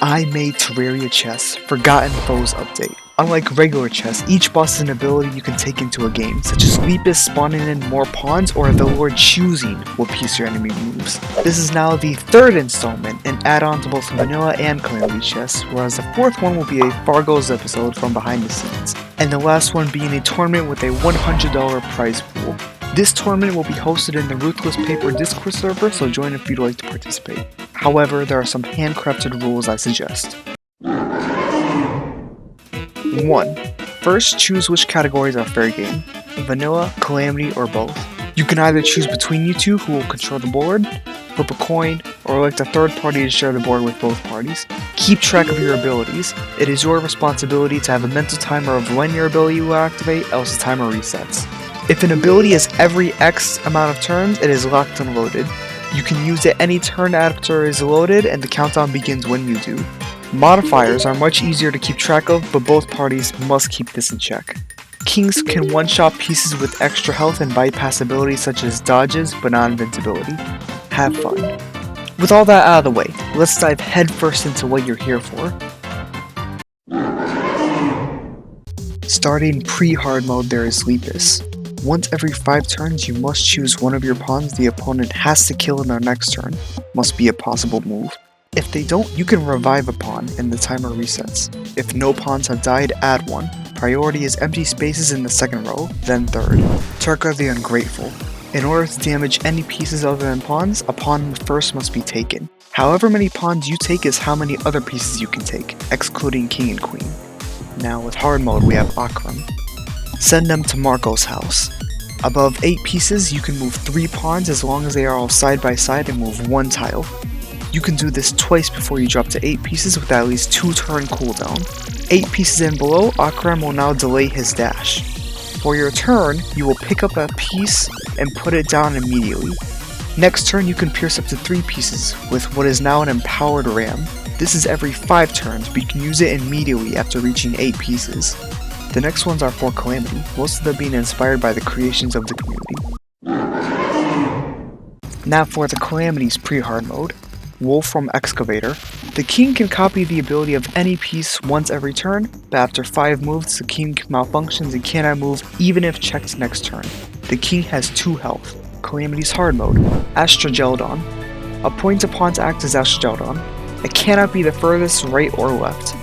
I made Terraria Chess Forgotten Foes update. Unlike regular chess, each boss is an ability you can take into a game, such as Lepus spawning in more pawns or the Lord choosing what piece your enemy moves. This is now the third installment, an add-on to both Vanilla and Calamity Chess, whereas the fourth one will be a Fargo's episode from behind the scenes, and the last one being a tournament with a $100 prize pool. This tournament will be hosted in the Ruthless Paper Discord server, so join if you'd like to participate. However, there are some handcrafted rules I suggest. 1. First, choose which categories are fair game. Vanilla, Calamity, or both. You can either choose between you two who will control the board, flip a coin, or elect a third party to share the board with both parties. Keep track of your abilities. It is your responsibility to have a mental timer of when your ability will activate, else the timer resets. If an ability is every X amount of turns, it is locked and loaded. You can use it any turn after it is loaded, and the countdown begins when you do. Modifiers are much easier to keep track of, but both parties must keep this in check. Kings can one-shot pieces with extra health and bypass abilities such as dodges, but not invincibility. Have fun. With all that out of the way, let's dive headfirst into what you're here for. Starting pre-hard mode, there is Lepus. Once every 5 turns, you must choose one of your pawns the opponent has to kill in their next turn. Must be a possible move. If they don't, you can revive a pawn and the timer resets. If no pawns have died, add one. Priority is empty spaces in the second row, then third. Turkor the Ungrateful. In order to damage any pieces other than pawns, a pawn first must be taken. However many pawns you take is how many other pieces you can take, excluding king and queen. Now with hard mode we have Ocram. Send them to Marco's house. Above 8 pieces, you can move 3 pawns as long as they are all side by side and move 1 tile. You can do this twice before you drop to 8 pieces with at least 2 turn cooldown. 8 pieces and below, Ocram will now delay his dash. For your turn, you will pick up a piece and put it down immediately. Next turn, you can pierce up to 3 pieces with what is now an empowered ram. This is every 5 turns, but you can use it immediately after reaching 8 pieces. The next ones are for Calamity, most of them being inspired by the creations of the community. Now for the Calamity's pre-hard mode. Wolfram Excavator. The king can copy the ability of any piece once every turn, but after 5 moves the king malfunctions and cannot move even if checked next turn. The king has 2 health. Calamity's hard mode. Jxhto. Appoint a pawn to act as Jxhto. It cannot be the furthest right or left.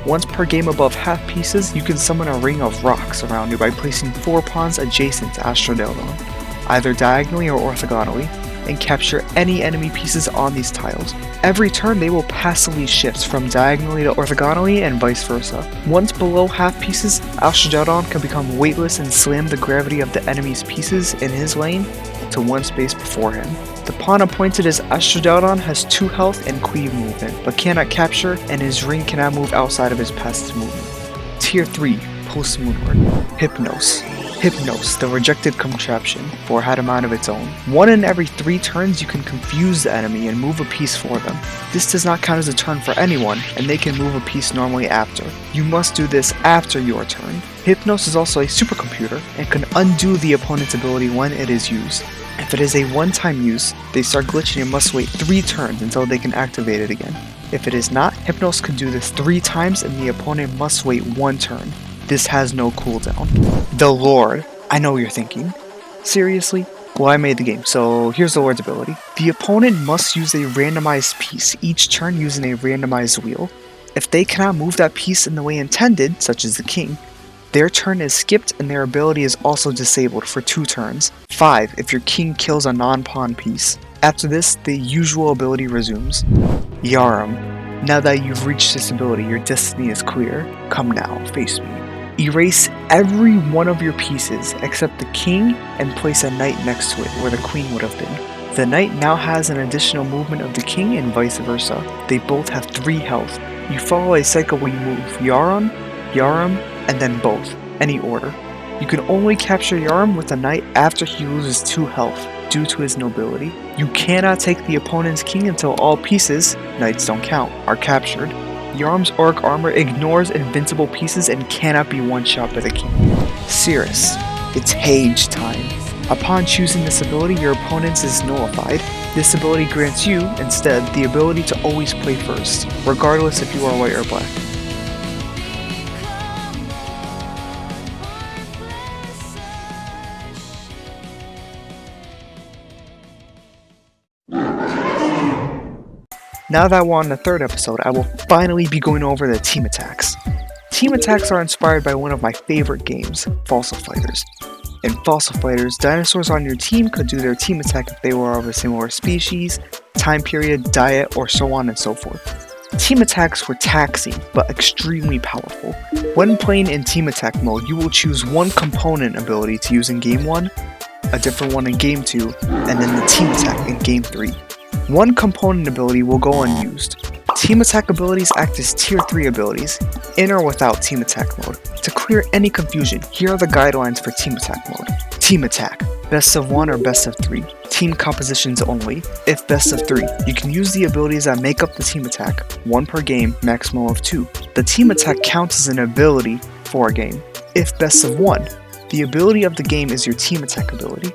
Once per game above half pieces, you can summon a ring of rocks around you by placing 4 pawns adjacent to Jxhto, either diagonally or orthogonally, and capture any enemy pieces on these tiles. Every turn they will passively shift from diagonally to orthogonally and vice versa. Once below half pieces, Jxhto can become weightless and slam the gravity of the enemy's pieces in his lane to 1 space before him. The pawn appointed as Jxhto has 2 health and cleave movement, but cannot capture, and his ring cannot move outside of his passive movement. Tier 3, Post Moonward. Hypnos, the rejected contraption, for it had a mind of its own. 1 in every 3 turns you can confuse the enemy and move a piece for them. This does not count as a turn for anyone, and they can move a piece normally after. You must do this after your turn. Hypnos is also a supercomputer, and can undo the opponent's ability when it is used. If it is a one-time use, they start glitching and must wait 3 turns until they can activate it again. If it is not, Hypnos can do this 3 times and the opponent must wait 1 turn. This has no cooldown. The Lord. I know you're thinking, seriously? Well, I made the game, so here's the Lord's ability. The opponent must use a randomized piece each turn using a randomized wheel. If they cannot move that piece in the way intended, such as the king, their turn is skipped and their ability is also disabled for 2 turns. 5 if your king kills a non-pawn piece. After this, the usual ability resumes. Yaram. Now that you've reached this ability, your destiny is clear. Come now, face me. Erase every one of your pieces except the king and place a knight next to it where the queen would have been. The knight now has an additional movement of the king and vice versa. They both have 3 health. You follow a cycle where you move Yaram, and then both, any order. You can only capture Yaram with the knight after he loses 2 health due to his nobility. You cannot take the opponent's king until all pieces, knights don't count, are captured. Yaram's auric armor ignores invincible pieces and cannot be one-shot by the king. Cirrus. It's Hage time. Upon choosing this ability, your opponent's is nullified. This ability grants you, instead, the ability to always play first, regardless if you are white or black. Now that we're on the third episode, I will finally be going over the team attacks. Team attacks are inspired by one of my favorite games, Fossil Fighters. In Fossil Fighters, dinosaurs on your team could do their team attack if they were of a similar species, time period, diet, or so on and so forth. Team attacks were taxing, but extremely powerful. When playing in team attack mode, you will choose one component ability to use in Game 1, a different one in Game 2, and then the team attack in Game 3. One component ability will go unused. Team attack abilities act as tier 3 abilities, in or without team attack mode. To clear any confusion, here are the guidelines for team attack mode. Team attack, best of 1 or best of 3. Team compositions only. If best of 3, you can use the abilities that make up the team attack, 1 per game, maximum of 2. The team attack counts as an ability for a game. If best of 1, the ability of the game is your team attack ability.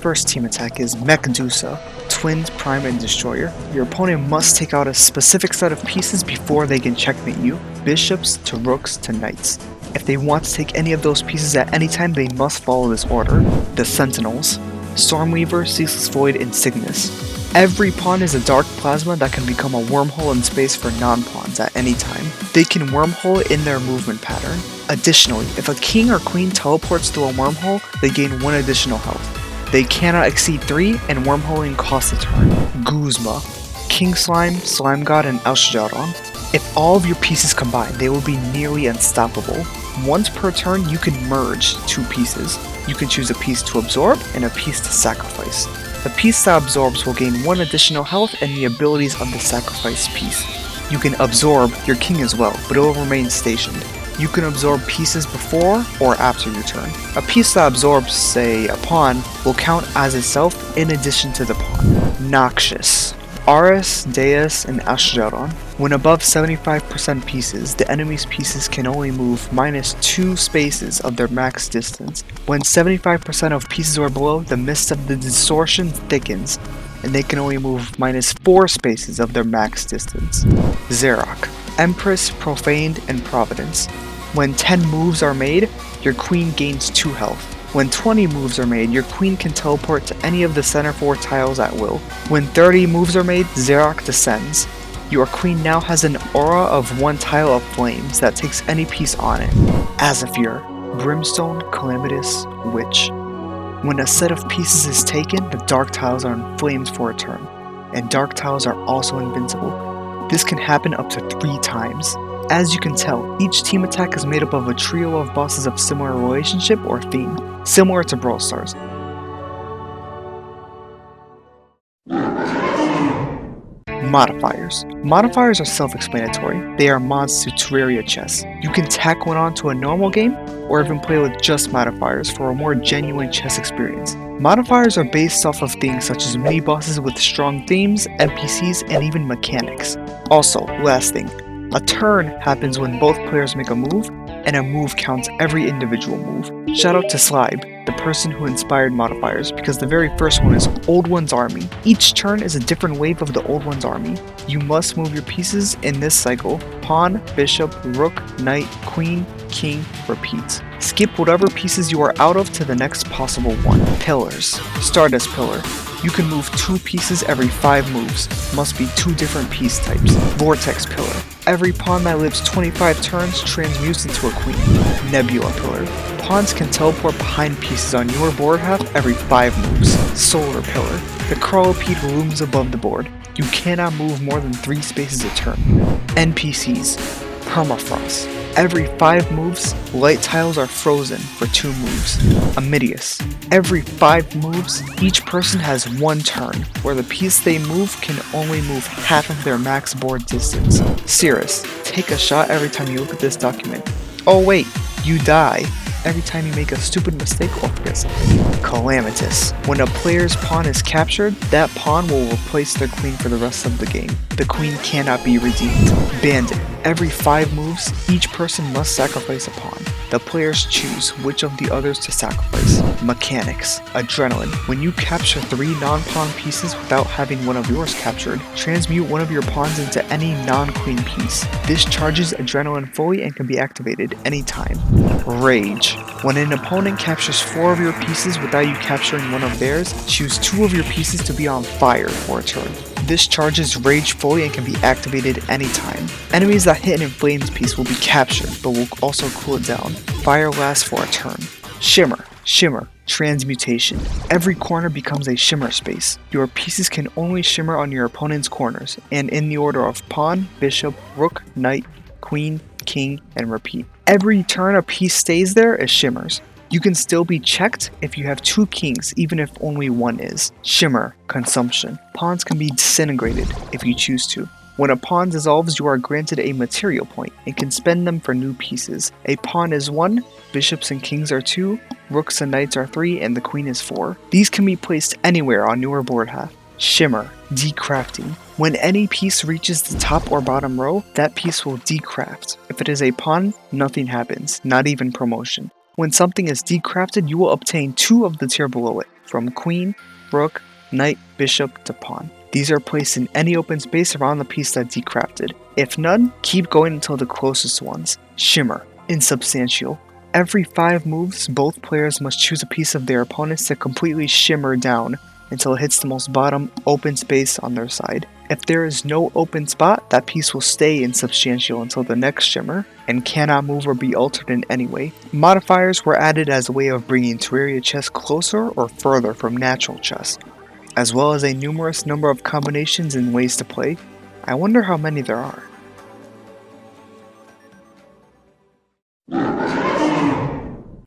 First team attack is Mechadusa, Twins, Prime, and Destroyer. Your opponent must take out a specific set of pieces before they can checkmate you, bishops to rooks to knights. If they want to take any of those pieces at any time, they must follow this order. The Sentinels, Stormweaver, Ceaseless Void, and Cygnus. Every pawn is a dark plasma that can become a wormhole in space for non-pawns at any time. They can wormhole in their movement pattern. Additionally, if a king or queen teleports through a wormhole, they gain 1 additional health. They cannot exceed 3, and wormholing costs a turn. Guzma, King Slime, Slime God, and Jxhto. If all of your pieces combine, they will be nearly unstoppable. Once per turn, you can merge 2 pieces. You can choose a piece to absorb and a piece to sacrifice. The piece that absorbs will gain 1 additional health and the abilities of the sacrifice piece. You can absorb your king as well, but it will remain stationed. You can absorb pieces before or after your turn. A piece that absorbs, say, a pawn, will count as itself in addition to the pawn. Noxious, Aris, Deus, and Jxhto. When above 75% pieces, the enemy's pieces can only move -2 spaces of their max distance. When 75% of pieces are below, the mist of the distortion thickens, and they can only move -4 spaces of their max distance. Xerok, Empress, Profaned, and Providence. When 10 moves are made, your queen gains 2 health. When 20 moves are made, your queen can teleport to any of the center 4 tiles at will. When 30 moves are made, Xerok descends. Your queen now has an aura of 1 tile of flames that takes any piece on it. Azafir, Brimstone, Calamitous, Witch. When a set of pieces is taken, the dark tiles are in flames for a turn, and dark tiles are also invincible. This can happen up to 3 times. As you can tell, each team attack is made up of a trio of bosses of similar relationship or theme, similar to Brawl Stars. Modifiers. Modifiers are self-explanatory. They are mods to Terraria Chess. You can tack one onto a normal game, or even play with just modifiers for a more genuine chess experience. Modifiers are based off of things such as mini-bosses with strong themes, NPCs, and even mechanics. Also, last thing, a turn happens when both players make a move, and a move counts every individual move. Shout out to Slibe, the person who inspired modifiers, because the very first one is Old One's Army. Each turn is a different wave of the Old One's Army. You must move your pieces in this cycle: pawn, bishop, rook, knight, queen, king, repeats. Skip whatever pieces you are out of to the next possible one. Pillars. Stardust Pillar. You can move 2 pieces every 5 moves. Must be 2 different piece types. Vortex Pillar. Every pawn that lives 25 turns transmutes into a queen. Nebula Pillar. Pawns can teleport behind pieces on your board half every 5 moves. Solar Pillar. The Crawlipede looms above the board. You cannot move more than 3 spaces a turn. NPCs. Permafrost. Every 5 moves, light tiles are frozen for 2 moves. Amidius. Every 5 moves, each person has 1 turn, where the piece they move can only move half of their max board distance. Cirrus. Take a shot every time you look at this document. Oh wait, you die every time you make a stupid mistake or forget something. Calamitous. When a player's pawn is captured, that pawn will replace their queen for the rest of the game. The queen cannot be redeemed. Bandit. Every 5 moves, each person must sacrifice a pawn. The players choose which of the others to sacrifice. Mechanics. Adrenaline. When you capture 3 non-pawn pieces without having one of yours captured, transmute one of your pawns into any non-queen piece. This charges Adrenaline fully and can be activated anytime. Rage. When an opponent captures 4 of your pieces without you capturing one of theirs, choose 2 of your pieces to be on fire for a turn. This charges Rage fully and can be activated anytime. Enemies that hit an Inflames piece will be captured, but will also cool it down. Fire lasts for a turn. Shimmer. Shimmer. Transmutation. Every corner becomes a shimmer space. Your pieces can only shimmer on your opponent's corners, and in the order of pawn, bishop, rook, knight, queen, king, and repeat. Every turn a piece stays there, it shimmers. You can still be checked if you have 2 kings, even if only one is. Shimmer. Consumption. Pawns can be disintegrated if you choose to. When a pawn dissolves, you are granted a material point and can spend them for new pieces. A pawn is 1, bishops and kings are 2, rooks and knights are 3, and the queen is 4. These can be placed anywhere on your board half. Shimmer. Decrafting. When any piece reaches the top or bottom row, that piece will decraft. If it is a pawn, nothing happens, not even promotion. When something is decrafted, you will obtain 2 of the tier below it, from queen, rook, knight, bishop, to pawn. These are placed in any open space around the piece that decrafted. If none, keep going until the closest ones. Shimmer. Insubstantial. Every 5 moves, both players must choose a piece of their opponents to completely shimmer down until it hits the most bottom open space on their side. If there is no open spot, that piece will stay insubstantial until the next shimmer, and cannot move or be altered in any way. Modifiers were added as a way of bringing Terraria chess closer or further from natural chess, as well as a numerous number of combinations and ways to play. I wonder how many there are.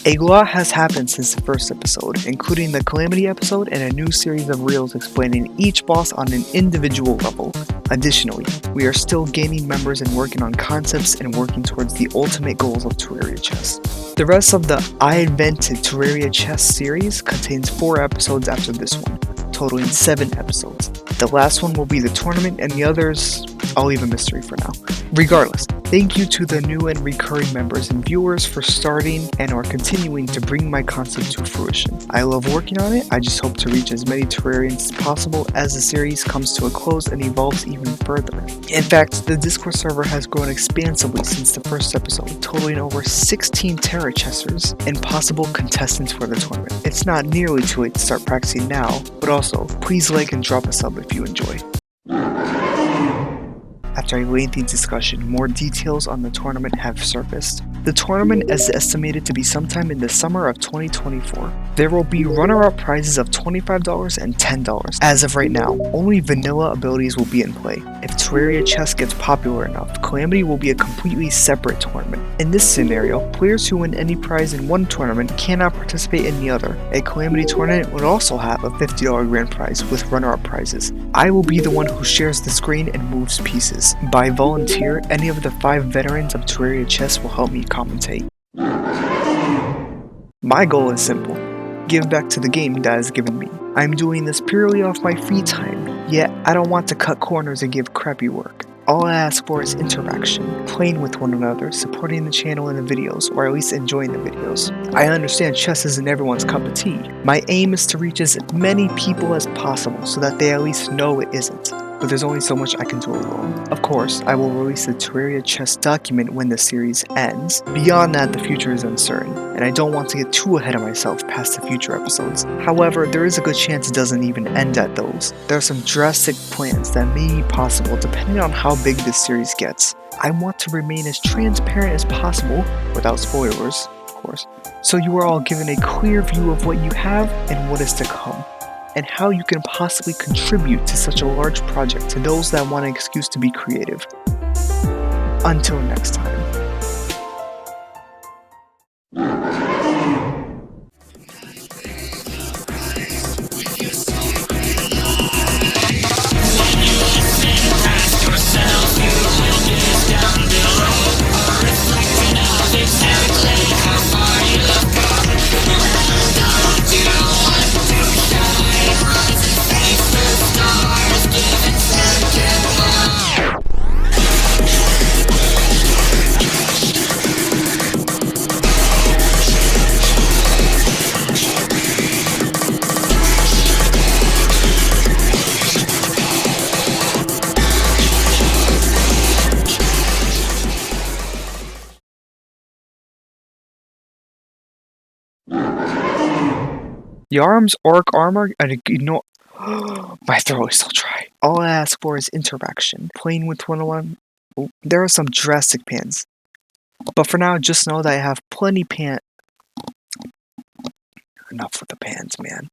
A lot has happened since the first episode, including the Calamity episode and a new series of reels explaining each boss on an individual level. Additionally, we are still gaining members and working on concepts and working towards the ultimate goals of Terraria chess. The rest of the I Invented Terraria Chess series contains 4 episodes after this one, totaling 7 episodes. The last one will be the tournament, and the others, I'll leave a mystery for now. Regardless, thank you to the new and recurring members and viewers for starting and or continuing to bring my concept to fruition. I love working on it. I just hope to reach as many Terrarians as possible as the series comes to a close and evolves even further. In fact, the Discord server has grown expansively since the first episode, totaling over 16 Terra Chessers and possible contestants for the tournament. It's not nearly too late to start practicing now, but also, please like and drop a sub if you enjoy. After a lengthy discussion, more details on the tournament have surfaced. The tournament is estimated to be sometime in the summer of 2024. There will be runner-up prizes of $25 and $10. As of right now, only vanilla abilities will be in play. If Terraria chess gets popular enough, Calamity will be a completely separate tournament. In this scenario, players who win any prize in one tournament cannot participate in the other. A Calamity tournament would also have a $50 grand prize with runner-up prizes. I will be the one who shares the screen and moves pieces. By volunteer, any of the 5 veterans of Terraria chess will help me commentate. My goal is simple: give back to the game that has given me. I'm doing this purely off my free time, yet I don't want to cut corners and give crappy work. All I ask for is interaction, playing with one another, supporting the channel in the videos, or at least enjoying the videos. I understand chess isn't everyone's cup of tea. My aim is to reach as many people as possible so that they at least know it isn't. But there's only so much I can do alone. Of course, I will release the Terraria chess document when the series ends. Beyond that, the future is uncertain, and I don't want to get too ahead of myself past the future episodes. However, there is a good chance it doesn't even end at those. There are some drastic plans that may be possible depending on how big this series gets. I want to remain as transparent as possible, without spoilers, of course, so you are all given a clear view of what you have and what is to come, and how you can possibly contribute to such a large project to those that want an excuse to be creative. Until next time. Yarm's Orc Armor and ignore. My throat is still dry. All I ask for is interaction. Playing with 101. Oh, there are some drastic pans. But for now, just know that I have plenty Enough with the pans, man.